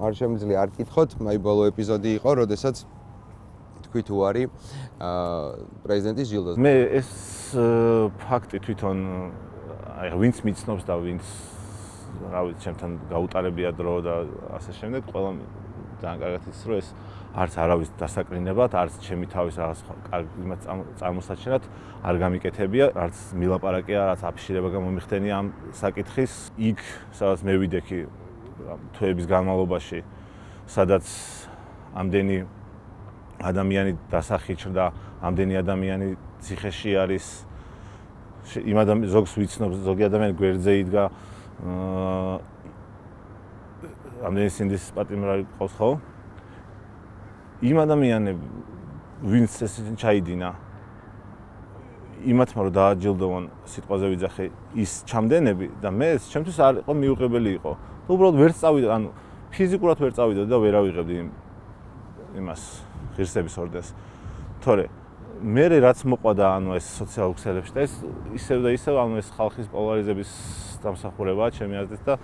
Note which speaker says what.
Speaker 1: არ შემიძლია არ კითხოთ, მაი ბოლო ეპიზოდი იყო, როდესაც თქვი თუ არის პრეზიდენტის ჯილდოზე.
Speaker 2: მე ეს ფაქტი თვითონ აი ვინც მიცნობს და ვინც რა ვიცი, ჩემთან გაუტარებია დრო და ასე შემდეგ, ყველა ძალიან კარგად იცის, რომ ეს არც არავის დასაკრინებად, არც ჩემი თავის რაღაც კარგ წარმოსაჩენად არ გამიკეთებია, არც მილაპარაკია, რაც აფიშირება გამომიხდენია ამ საკითხის. იქ, სადაც მე ვიდექი თვეების განმავლობაში, სადაც ამდენი ადამიანი დასახიჩრდა, ამდენი ადამიანი ციხეში არის, იმ ზოგს ვიცნობ, ზოგი ადამიანი გვერდზე იდგა, ამდენი სინდის პატიმრად ყავს ხო? იმ ადამიანები, ვინც ეს ჩაიდინა, იმათმა რომ დააჯილდოვონ სიტყვაზე ვიძახე ის ჩამდენები და მე ეს ჩემთვის არ იყო მიუღებელი იყო. და უბრალოდ ვერ წავიდა, ანუ ფიზიკურად ვერ წავიდა და ვერ ავიღებდი იმას ღირსების ორდენს. თორე მე რაც მოყვადა ანუ ეს სოციალურ ქსელებში და ეს ისევ და ისევ ანუ ეს ხალხის პოლარიზების დამსახურებაა ჩემი აზრით და